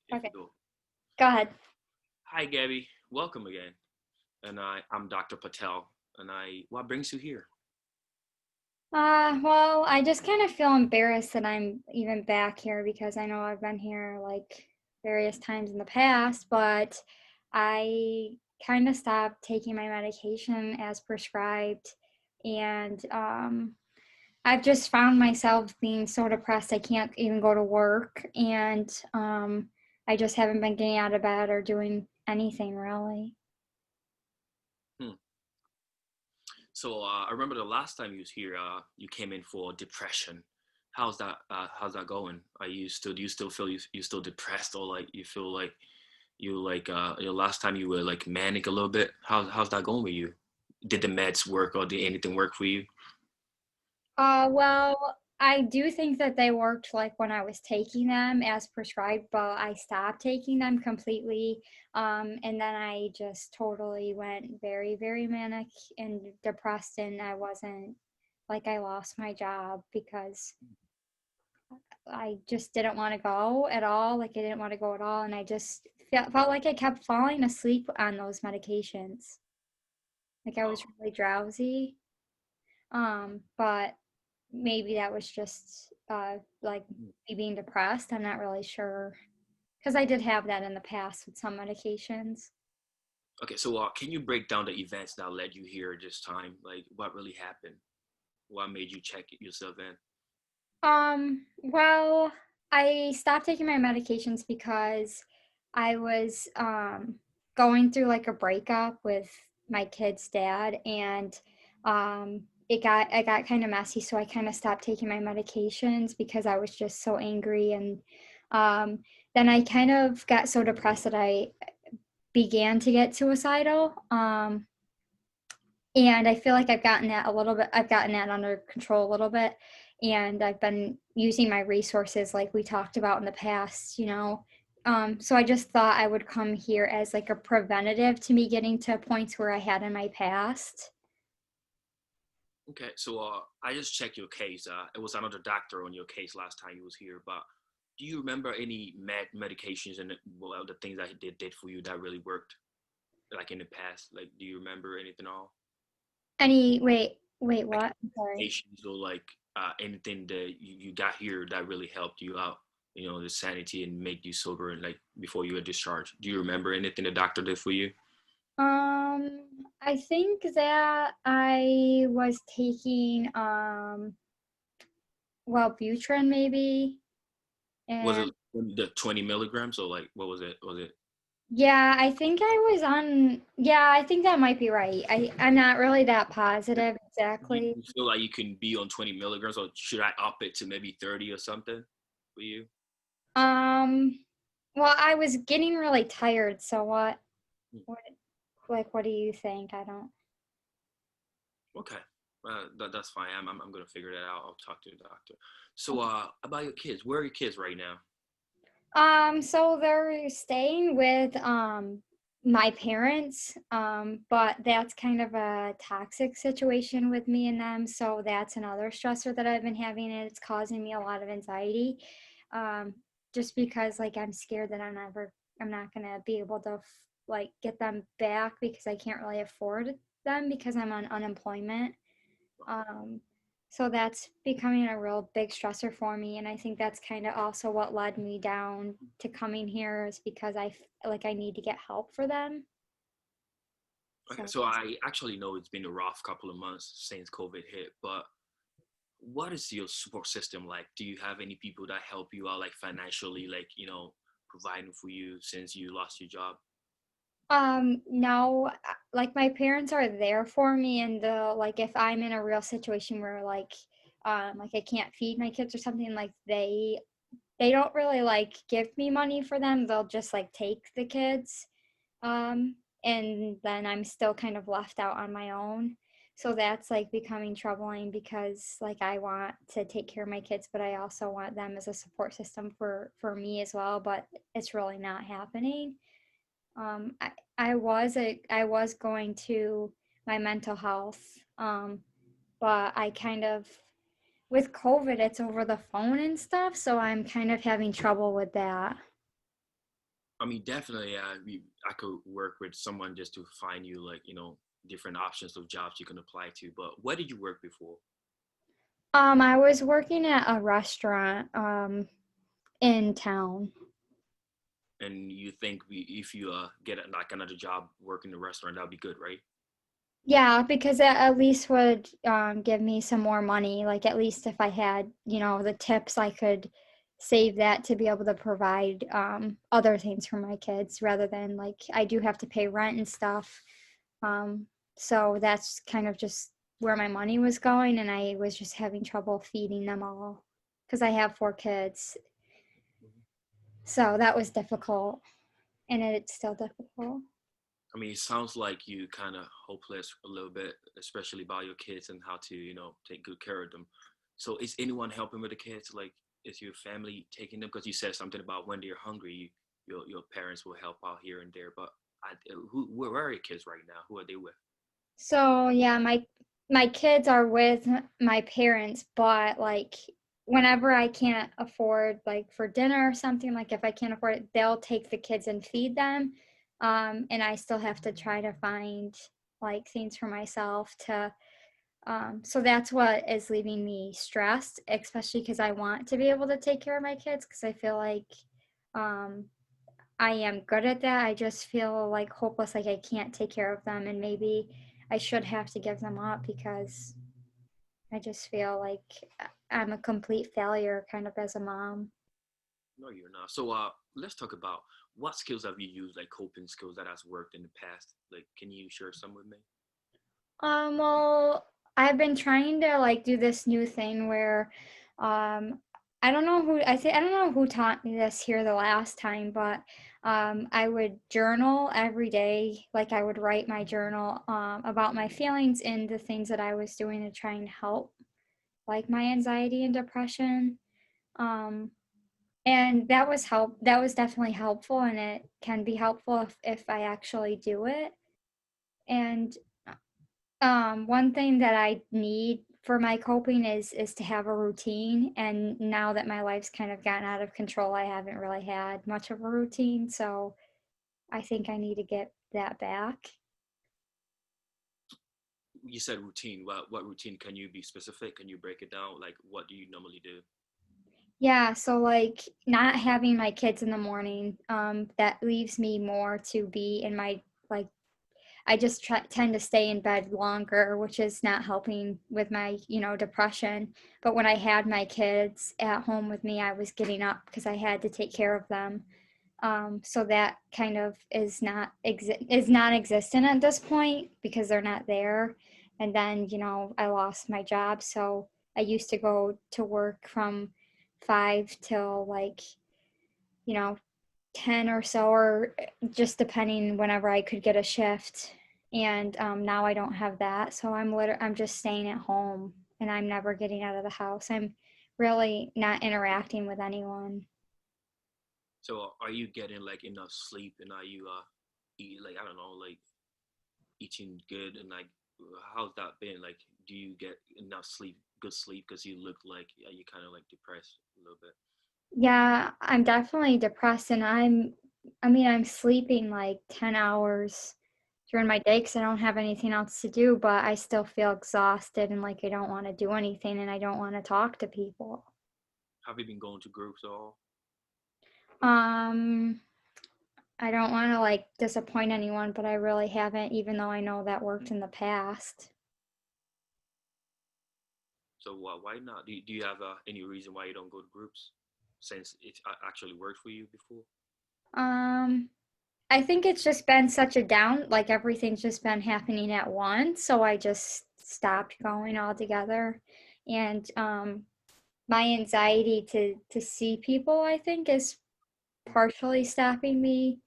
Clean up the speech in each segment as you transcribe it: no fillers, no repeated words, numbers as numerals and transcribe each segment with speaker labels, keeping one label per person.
Speaker 1: If
Speaker 2: Okay,
Speaker 1: you go,
Speaker 2: go ahead.
Speaker 1: hi Gabby, welcome again. And I'm Dr. Patel. What brings you here?
Speaker 2: Well, I just kind of feel embarrassed that I'm even back here because I know I've been here like various times in the past, but I kind of stopped taking my medication as prescribed, and I've just found myself being so depressed I can't even go to work, and I just haven't been getting out of bed or doing anything really.
Speaker 1: Hmm. I remember the last time you was here. You came in for depression. How's that? How's that going? Are you still? Do you still feel you still depressed, or like you feel like you like the last time you were like manic a little bit? How's that going with you? Did the meds work, or did anything work for you?
Speaker 2: Well, I do think that they worked like when I was taking them as prescribed, but I stopped taking them completely. And then I just totally went very, very manic and depressed, and I wasn't like I lost my job because I just didn't want to go at all. Like I didn't want to go at all, and I just felt like I kept falling asleep on those medications. Like I was
Speaker 1: Oh,
Speaker 2: really drowsy. But maybe that was just like
Speaker 1: hmm.
Speaker 2: me being depressed. I'm not really sure because I did have that in the past with some medications.
Speaker 1: Okay. Can you break down the events that led you here this time? Like, what really happened? What made you check it yourself in?
Speaker 2: Well, I stopped taking my medications because I was going through like a breakup with my kid's dad, and it got kind of messy, so I kind of stopped taking my medications because I was just so angry, and um then I kind of got so depressed that I began to get suicidal. And I feel like I've gotten that under control a little bit. And I've been using my resources like we talked about in the past. So I just thought I would come here as like a preventative to me getting to points where I had in my past.
Speaker 1: Okay, I just checked your case. It was another doctor on your case last time you was here, but do you remember any medications and well, the things that he did for you that really worked, like in the past? Like, do you remember anything at all?
Speaker 2: Wait,
Speaker 1: Like
Speaker 2: what? I'm sorry.
Speaker 1: medications or like anything that you got here that really helped you out, the sanity and make you sober and like before you were discharged. Do you remember anything the doctor did for you?
Speaker 2: I think that I was taking, Wellbutrin maybe.
Speaker 1: Was
Speaker 2: And
Speaker 1: it the 20 milligrams or like what was it? Was it
Speaker 2: yeah, I think I was on, yeah, I think that might be right. I'm not really that positive exactly.
Speaker 1: you feel like you can be on 20 milligrams, or should I up it to maybe 30 or something for you?
Speaker 2: Um, well, I was getting really tired, so what, what do you think? I don't.
Speaker 1: Okay, that's fine. I'm gonna figure that out. I'll talk to the doctor. About your kids, where are your kids right now?
Speaker 2: So they're staying with my parents, but that's kind of a toxic situation with me and them. So that's another stressor that I've been having, and it's causing me a lot of anxiety. Um, just because like I'm scared that I'm not gonna be able to like get them back because I can't really afford them because I'm on unemployment. Um, so that's becoming a real big stressor for me. And I think that's kind of also what led me down to coming here is because like I need to get help for them.
Speaker 1: Okay,
Speaker 2: So
Speaker 1: so I actually know it's been a rough couple of months since COVID hit, but what is your support system like? Do you have any people that help you out, like financially, like providing for you since you lost your job?
Speaker 2: no, like my parents are there for me, and the like if I'm in a real situation where like I can't feed my kids or something, like they don't really like give me money for them. They'll just like take the kids. Um, and then I'm still kind of left out on my own. So that's like becoming troubling because like I want to take care of my kids, but I also want them as a support system for me as well. But it's really not happening. I was going to my mental health, but I kind of with COVID, it's over the phone and stuff, so I'm kind of having trouble with that.
Speaker 1: I mean, definitely, I could work with someone just to find you like different options of jobs you can apply to. But where did you work before?
Speaker 2: I was working at a restaurant in town.
Speaker 1: And you think if you get like another job working in a restaurant, that'd be good, right?
Speaker 2: Yeah, because that at least would give me some more money. Like at least if I had, the tips, I could save that to be able to provide other things for my kids rather than like I do have to pay rent and stuff. Um, so that's kind of just where my money was going, and I was just having trouble feeding them all because I have four kids.
Speaker 1: Mhm.
Speaker 2: So that was difficult, and it's still difficult.
Speaker 1: I mean, it sounds like you kind of hopeless a little bit, especially about your kids and how to, take good care of them. So, is anyone helping with the kids? Like, is your family taking them? Because you said something about when they're hungry, your parents will help out here and there. But where are your kids right now? Who are they with?
Speaker 2: So yeah, my kids are with my parents, but like whenever I can't afford like for dinner or something, like if I can't afford it, they'll take the kids and feed them. And I still have to try to find like things for myself to so that's what is leaving me stressed, especially because I want to be able to take care of my kids because I feel like um I am good at that. I just feel like hopeless, like I can't take care of them, and maybe I should have to give them up because I just feel like I'm a complete failure kind of as a mom.
Speaker 1: No, you're not. So, let's talk about what skills have you used, like coping skills that has worked in the past. Like, can you share some with me?
Speaker 2: Well, I've been trying to like do this new thing where um I don't know who I don't know who taught me this here the last time, but I would journal every day. Like I would write my journal about my feelings and the things that I was doing to try and help like my anxiety and depression. Um and that was definitely helpful, and it can be helpful if I actually do it. And one thing that I need for my coping is to have a routine. And now that my life's kind of gotten out of control, I haven't really had much of a routine. So I think I need to get that back.
Speaker 1: You said routine. What routine? Can you be specific? Can you break it down? Like, what do you normally do?
Speaker 2: Yeah, so like not having my kids in the morning, that leaves me more to be in my like tend to stay in bed longer, which is not helping with my, depression. But when I had my kids at home with me, I was getting up because I had to take care of them. So that kind of is non-existent at this point because they're not there. And then, I lost my job, so I used to go to work from 5 till like, you know, 10 or so, or just depending whenever I could get a shift. And now I don't have that. So I'm just staying at home and I'm never getting out of the house. I'm really not interacting with anyone.
Speaker 1: So, are you getting like enough sleep, and are you eat like I don't know, like eating good, and like how's that been? Like, do you get enough sleep, good sleep? Because you look like you kind of like depressed a little bit.
Speaker 2: Yeah, I'm definitely depressed, and I mean, I'm sleeping like 10 hours during my day because I don't have anything else to do, but I still feel exhausted and like I don't want to do anything and I don't want to talk to people.
Speaker 1: Have you been going to groups at all?
Speaker 2: Um, I don't want to like disappoint anyone, but I really haven't, even though I know that worked in the past.
Speaker 1: So, why not? Do you have any reason why you don't go to groups, since it actually worked for you before?
Speaker 2: Um, I think it's just been such a down, like everything's just been happening at once, so I just stopped going altogether. And my anxiety to see people, I think, is partially stopping me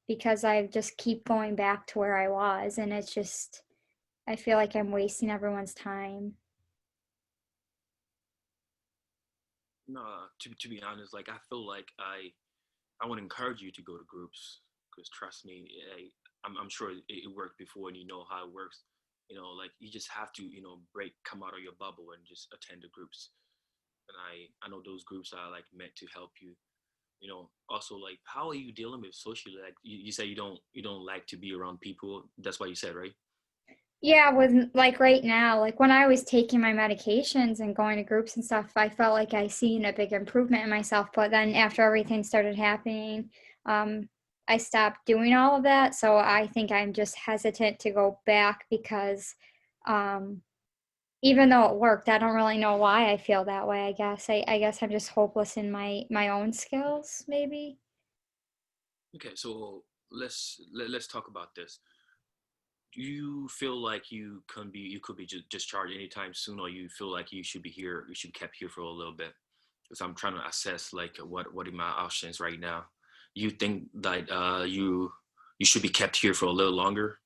Speaker 2: because I just keep going back to where I was, and it's just I feel like I'm wasting everyone's time.
Speaker 1: No, to be honest, like I feel like I want to encourage you to go to groups because trust me, I'm sure it worked before and you know how it works. Like you just have to come out of your bubble and just attend the groups. And I know those groups are like meant to help you. Also like how are you dealing with socially? Like you say you don't like to be around people. That's what you said, right?
Speaker 2: Yeah, with like right now, like when I was taking my medications and going to groups and stuff, I felt like I seen a big improvement in myself. But then after everything started happening, um, I stopped doing all of that. So I think I'm just hesitant to go back because um, even though it worked, I don't really know why I feel that way, I guess. I guess I'm just hopeless in my own skills, maybe.
Speaker 1: Okay, so let's talk about this. Do you feel like you could be discharged anytime soon, or you feel like you should be kept here for a little bit? Because I'm trying to assess like what are my options right now. You think that you should be kept here for a little longer?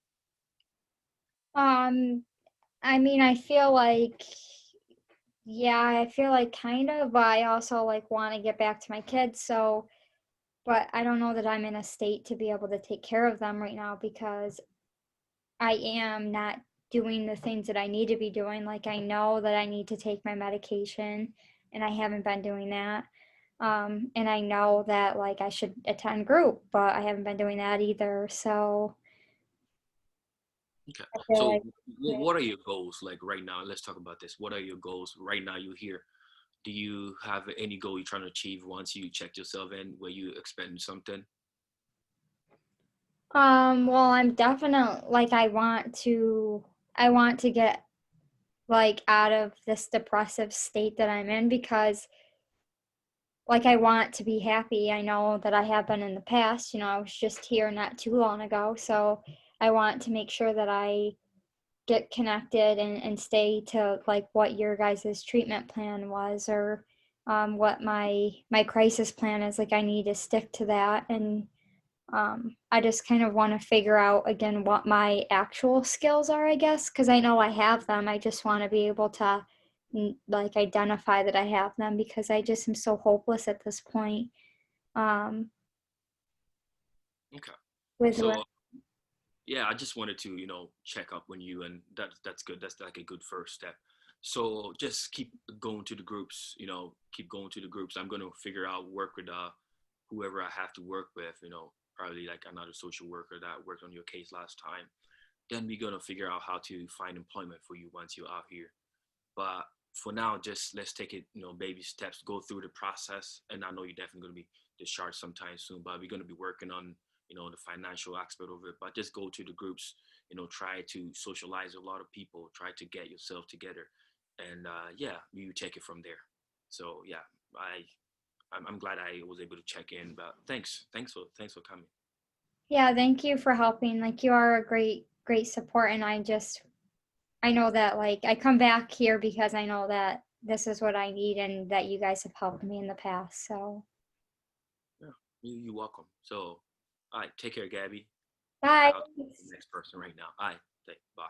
Speaker 2: Um, I mean, I feel like, yeah, I feel like kind of, but I also like want to get back to my kids. So, but I don't know that I'm in a state to be able to take care of them right now because I am not doing the things that I need to be doing. Like I know that I need to take my medication and I haven't been doing that. And I know that like I should attend group, but I haven't been doing that either. So
Speaker 1: Okay.
Speaker 2: I feel
Speaker 1: So
Speaker 2: like,
Speaker 1: what are your goals like right now? Let's talk about this. What are your goals right now? You here? Do you have any goal you're trying to achieve once you check yourself in? Were you expecting something?
Speaker 2: well, I'm definitely like I want to get like out of this depressive state that I'm in because like I want to be happy. I know that I have been in the past, I was just here not too long ago, so I want to make sure that I get connected and stay to like what your guys' treatment plan was or what my crisis plan is. Like I need to stick to that and I just kind of want to figure out again what my actual skills are, I guess, because I know I have them. I just want to be able to like identify that I have them because I just am so hopeless at this point. Um,
Speaker 1: Okay.
Speaker 2: with
Speaker 1: So yeah, I just wanted to, check up on you, and that's good. That's like a good first step. So just keep going to the groups, keep going to the groups. I'm gonna figure out work with whoever I have to work with, probably like another social worker that worked on your case last time. Then we're gonna figure out how to find employment for you once you're out here. But for now, just let's take it, baby steps, go through the process. And I know you're definitely going to be discharged sometime soon, but we're going to be working on, the financial aspect of it. But just go to the groups, try to socialize with a lot of people, try to get yourself together. And yeah, you take it from there. So yeah, I'm glad I was able to check in. But thanks for coming.
Speaker 2: Yeah, thank you for helping. Like you are a great support, and I know that like I come back here because I know that this is what I need and that you guys have helped me in the past. So
Speaker 1: Yeah, you're welcome. So, all right, take care, Gabby.
Speaker 2: bye.
Speaker 1: I'll talk to the next person right now. All right, bye.